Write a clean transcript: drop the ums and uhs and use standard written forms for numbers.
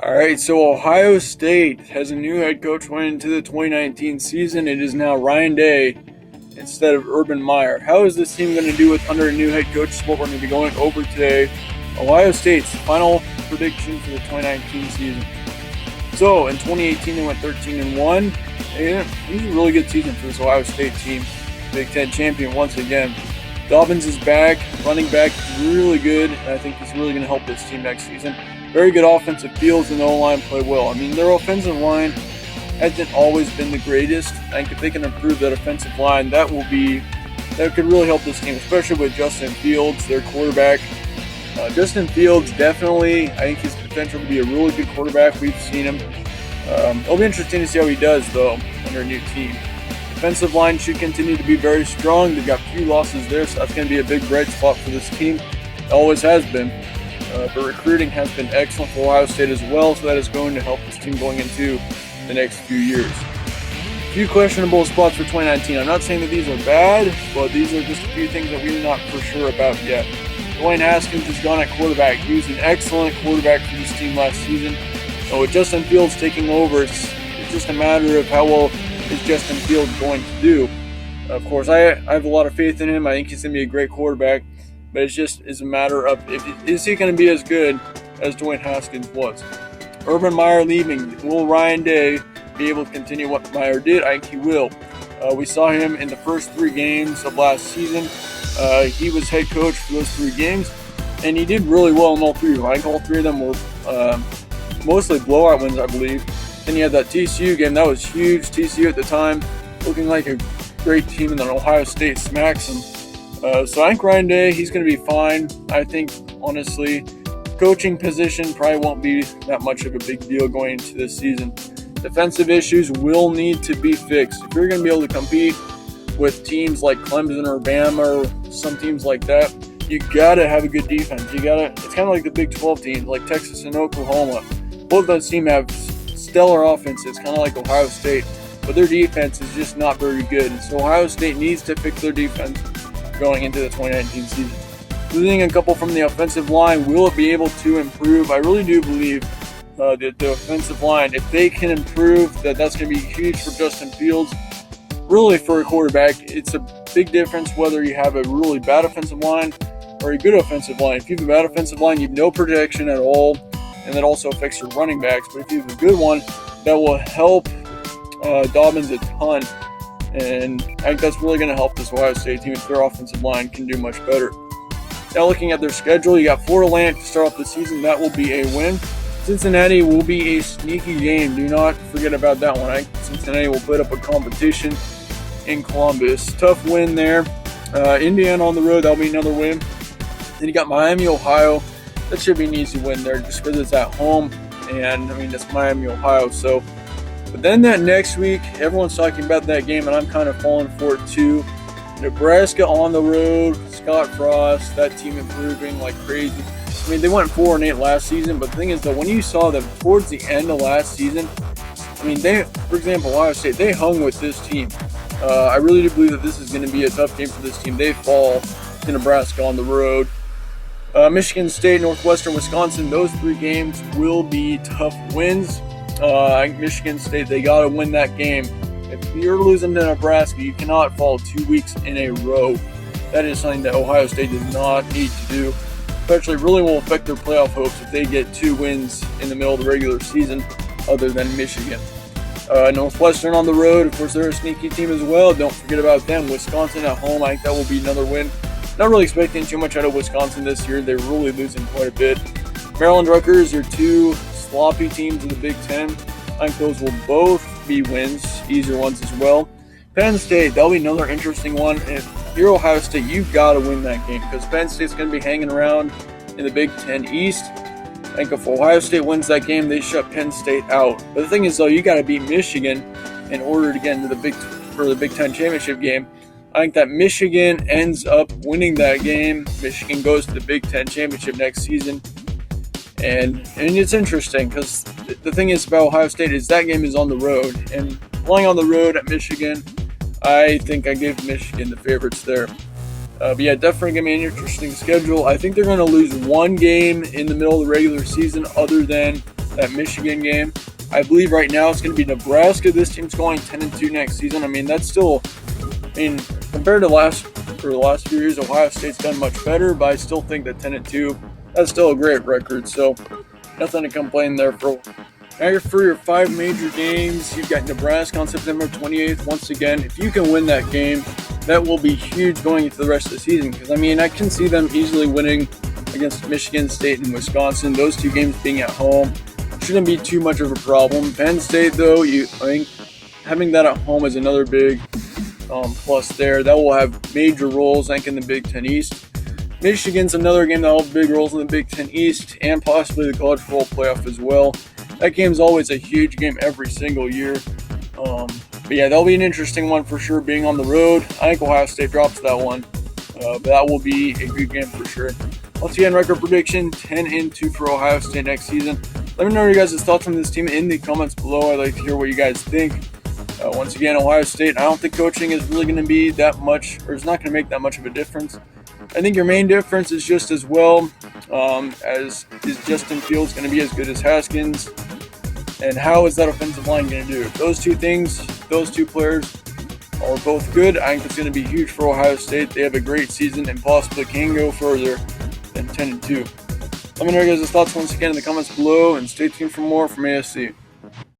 All right, so Ohio State has a new head coach going into the 2019 season. It is now Ryan Day instead of Urban Meyer. How is this team going to do with under a new head coach? Is what we're going to be going over today. Ohio State's final prediction for the 2019 season. So in 2018, they went 13-1. And it was a really good season for this Ohio State team. Big Ten champion once again. Dobbins is back. Running back is really good. And I think he's really going to help this team next season. Very good offensive fields, and the O-line play well. I mean, their offensive line hasn't always been the greatest. I think if they can improve that offensive line, that could really help this team, especially with Justin Fields, their quarterback. Justin Fields definitely, I think his potential to be a really good quarterback. We've seen him. It'll be interesting to see how he does, though, under a new team. Defensive line should continue to be very strong. They've got few losses there, so that's going to be a big bright spot for this team. It always has been. But recruiting has been excellent for Ohio State as well, so that is going to help this team going into the next few years. A few questionable spots for 2019. I'm not saying that these are bad, but these are just a few things that we're not for sure about yet. Dwayne Haskins has gone at quarterback. He was an excellent quarterback for this team last season. So with Justin Fields taking over, it's just a matter of how well is Justin Fields going to do. Of course, I have a lot of faith in him. I think he's going to be a great quarterback. But it's a matter of is he going to be as good as Dwayne Haskins was. Urban Meyer leaving. Will Ryan Day be able to continue what Meyer did? I think he will. We saw him in the first 3 games of last season. He was head coach for those 3 games, and he did really well in all 3 of them. I think all 3 of them were mostly blowout wins, I believe. Then you had that TCU game. That was huge. TCU at the time looking like a great team, and then Ohio State smacks them. So I think Ryan Day, he's going to be fine. I think, honestly, coaching position probably won't be that much of a big deal going into this season. Defensive issues will need to be fixed. If you're going to be able to compete with teams like Clemson or Bama or some teams like that, you got to have a good defense. It's kind of like the Big 12 teams, like Texas and Oklahoma. Both those teams have stellar offenses, kind of like Ohio State, but their defense is just not very good. And so Ohio State needs to fix their defense going into the 2019 season. Losing a couple from the offensive line, will it be able to improve? I really do believe that the offensive line, if they can improve, that's going to be huge for Justin Fields. Really, for a quarterback, it's a big difference whether you have a really bad offensive line or a good offensive line. If you have a bad offensive line, you have no protection at all, and that also affects your running backs. But if you have a good one, that will help Dobbins a ton. And I think that's really going to help this Ohio State team if their offensive line can do much better. Now looking at their schedule, you got Florida Atlantic to start off the season. That will be a win. Cincinnati will be a sneaky game. Do not forget about that one. I think Cincinnati will put up a competition in Columbus. Tough win there. Indiana on the road, that'll be another win. Then you got Miami, Ohio. That should be an easy win there just because it's at home. And, I mean, it's Miami, Ohio. So, but then that next week, everyone's talking about that game, and I'm kind of falling for it too. Nebraska on the road, Scott Frost, that team improving like crazy. I mean, they went 4-8 last season, but the thing is, though, when you saw them towards the end of last season, I mean, for example, Ohio State, they hung with this team. I really do believe that this is going to be a tough game for this team. They fall to Nebraska on the road. Michigan State, Northwestern, Wisconsin, those 3 games will be tough wins. I think Michigan State, they got to win that game. If you're losing to Nebraska, you cannot fall 2 weeks in a row. That is something that Ohio State does not need to do. Especially really will affect their playoff hopes if they get 2 wins in the middle of the regular season other than Michigan. Northwestern on the road, of course, they're a sneaky team as well. Don't forget about them. Wisconsin at home, I think that will be another win. Not really expecting too much out of Wisconsin this year. They're really losing quite a bit. Maryland, Rutgers, your 2 sloppy teams in the Big Ten. I think those will both be wins, easier ones as well. Penn State, that'll be another interesting one. If you're Ohio State, you've got to win that game because Penn State's going to be hanging around in the Big Ten East. I think if Ohio State wins that game, they shut Penn State out. But the thing is, though, you got to beat Michigan in order to get into the Big Ten championship game. I think that Michigan ends up winning that game. Michigan goes to the Big Ten championship next season. And it's interesting because the thing is about Ohio State is that game is on the road. And playing on the road at Michigan, I think I give Michigan the favorites there. But yeah, definitely going to be an interesting schedule. I think they're going to lose 1 game in the middle of the regular season other than that Michigan game. I believe right now it's going to be Nebraska. This team's going 10-2 next season. I mean, that's still, compared to the last few years, Ohio State's done much better, but I still think that 10-2, that's still a great record. So nothing to complain there. Now for your 5 major games, you've got Nebraska on September 28th. Once again, if you can win that game, that will be huge going into the rest of the season. Because, I can see them easily winning against Michigan State and Wisconsin. Those 2 games being at home shouldn't be too much of a problem. Penn State, though, I think having that at home is another big plus there. That will have major roles, I think, in the Big Ten East. Michigan's another game that will have big roles in the Big Ten East and possibly the College Football Playoff as well. That game's always a huge game every single year. But yeah, that'll be an interesting one for sure, being on the road. I think Ohio State drops that one. But that will be a good game for sure. Once again, record prediction, 10-2 for Ohio State next season. Let me know your guys' thoughts on this team in the comments below. I'd like to hear what you guys think. Once again, Ohio State, I don't think coaching is really going to be that much, or it's not going to make that much of a difference. I think your main difference is just as well as is Justin Fields going to be as good as Haskins, and how is that offensive line going to do? If those 2 things, those 2 players are both good, I think it's going to be huge for Ohio State. They have a great season and possibly can go further than 10-2. Let me know your guys' thoughts once again in the comments below, and stay tuned for more from ASC.